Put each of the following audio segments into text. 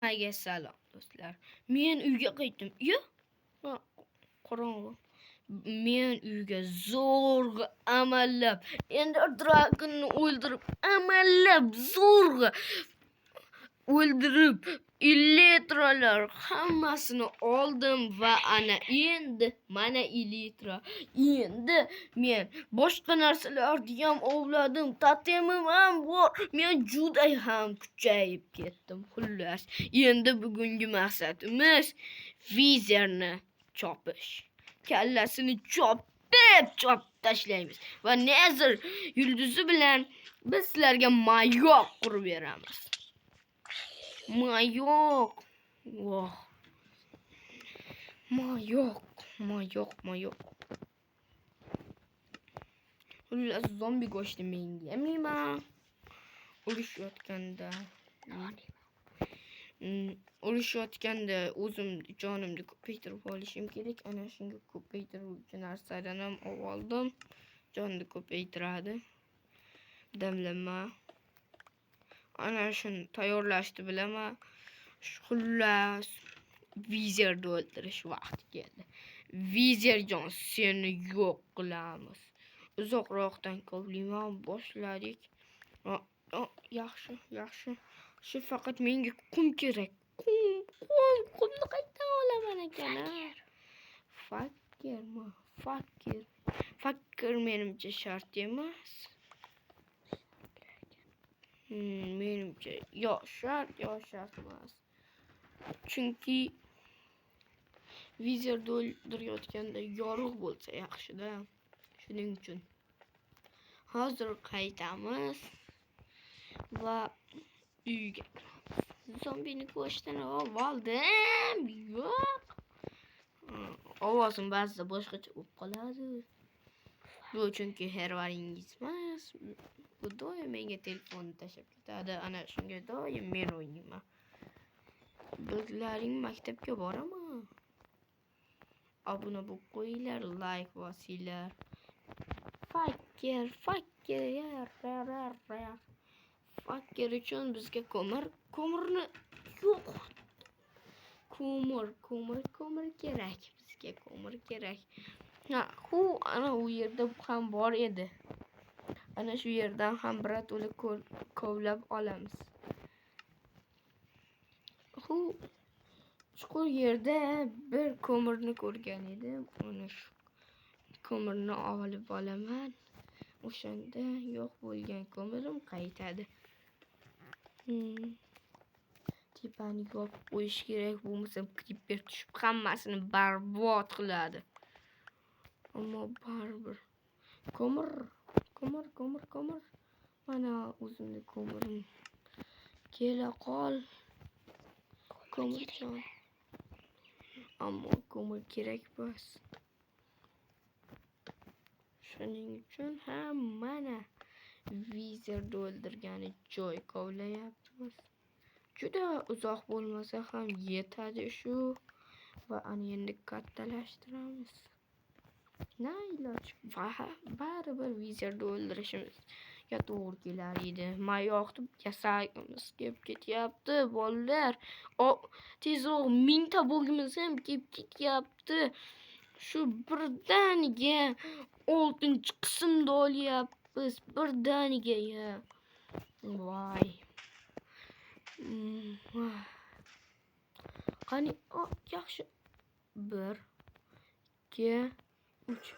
Hammaga salom do'stlar. Men uyga qaytdim. Qorong'i. Men uyga zo'rg'a amallab, Ender Dragon'ni o'ldirib, amallab zo'rg'a o'ldirib, Elytralar hammasini oldim va endi mana Elytra. Endi men boshqa narsalarni ham ovladim. Totemim ham bor. Men juda ham kuchayib ketdim. Xullas, endi bugungi maqsadimiz Vizerni chopish. Kallasini chopib tashlaymiz va Nether yulduzi bilan biz sizlarga mayoq qurib beramiz. Mayoq. Voh. Mayoq. Xullas, zombi go'shti menga yemeyman. Urushayotganda o'zim jonimni ko'paytirib olishim kerak. Ana shunga ko'paytiruvchi narsadan ham oldim. Jonni ko'paytiradi. Damlama. Ana shuni tayyorlashni bilaman. Xullas, Vizerni o'ldirish vaqti keldi. Vizerjon, seni yo'q qilamiz. Uzoqroqdan kovlayman boshladik. Yaxshi. Shu faqat menga qum kerak. Qumni qayerdan olaman ekan? Fakir menimcha shart emas. Menimcha yo shart emas. Chunki Vizerni o'ldirayotganda yorug' bo'lsa yaxshi-da. Shuning uchun hozir qaytamiz va uyga kiramiz. Zombini go'shtini oldim. Yo'q. Ovozim ba'zida boshqacha bo'lib qoladi. Bu chunki hervaringiz emas. Bu doim menga telefonni tashlab ketadi. Ana shunga doim men o'ynayman. Bizlaring maktabga boraman. Obuna bo'lib qo'yinglar, like bosinglar. Fakir uchun bizga ko'mirni yo'q. Ko'mir kerak. Bizga ko'mir kerak. Ana u yerda ham bor edi. Ana shu yerdan ham birato'la kovlab olamiz. Chuqur yerda bir ko'mirni ko'rgan edim. Uni shu ko'mirni olib olaman. O'shanda yo'q bo'lgan ko'mirim qaytadi. Tepani yopib qo'yish kerak, bo'lmasa creeper tushib hammasini barbod qiladi. Ammo baribir ko'mir. Mana o'zimni ko'mirim. Kela qol. Ko'mirjon. Ammo ko'mir kerak bas. Shuning uchun ham mana Vizerni o'ldirgani joy kovlayapmiz. Juda uzoq bo'lmasa ham yetadi shu. Va endi kattalashtiramiz. Na iloj. Baribir Vizerni o'ldirishimizga to'g'ri kelar edi. Mayoqni yasagimiz kelib ketyapti, bolalar. Tezroq 1000 ta bo'lgimiz ham kelib ketyapti. Shu birdaniga 6-qismni olyapmiz. Birdaniga ya. Voy. Qani, yaxshi. 1 2 3.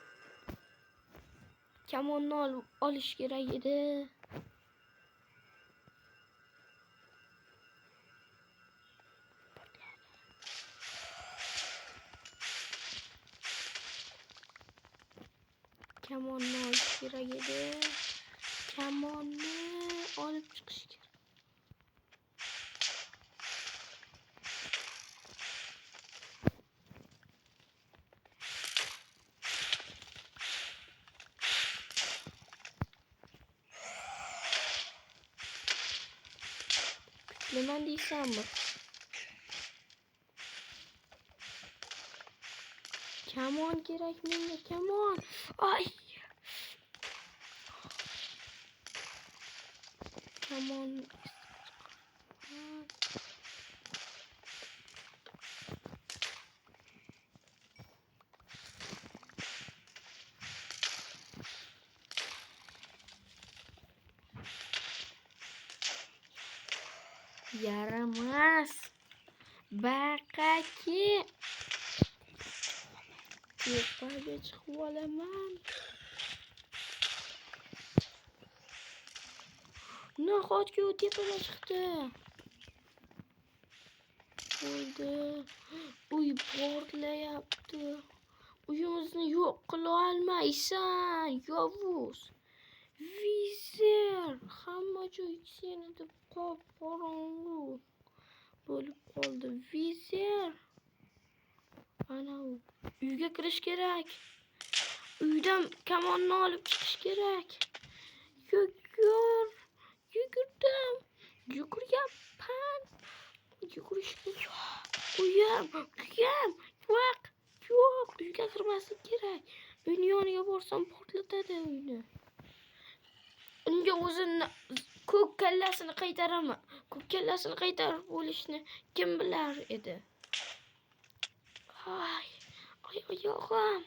Kamonni olish kerak edi. Kamonni olish kerak edi. Kamonni olib chiqish kerak. Nima deysanmi? Kamon kerak menga, kamon. Ay. Kamon. Yaramas. Baqaki. Tepaga chiqib olaman. Nahotki u tepaga chiqdi. Bo'ldi. Uy portlayapti. Uyimizni yo'q qila olmaysan, yovuz. Vizer, hamma joy seni deb qorong'u bo'lib qoldi. Vizer. Ana u uyga kirish kerak. Uydan kamonni olib chiqish kerak. Yugurdim. Yuguryapman. Yugurishga uyam. Yo'q. Uyga kirmaslik kerak. Uyni yoniga borsam portlatadi uyni. Unga o'zini ko'k kallasini qaytaraman. Ko'k kallasini qaytarib bo'lishni kim bilar edi? Oyog'im.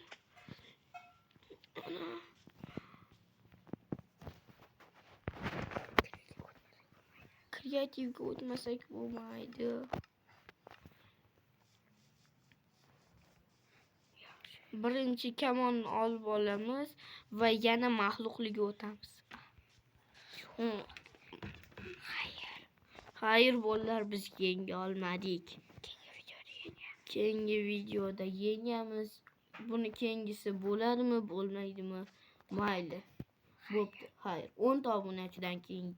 Ana. Kreativga o'tmasak bo'lmaydi. Birinchi kamonni olib olamiz va yana mahluqliga o'tamiz. Xayr bolalar, biz yenga olmadik. Keyingi videoda yengamiz. Buni keyingisi bo'ladimi, bo'lmaydimi? Mayli. Bo'pti. Xayr. 10 ta obunachidan keyin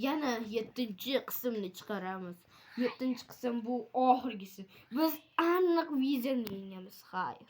yana 7-qismni chiqaramiz. 7-qism bu oxirgisi. Biz aniq vizerni yengamiz. Xayr.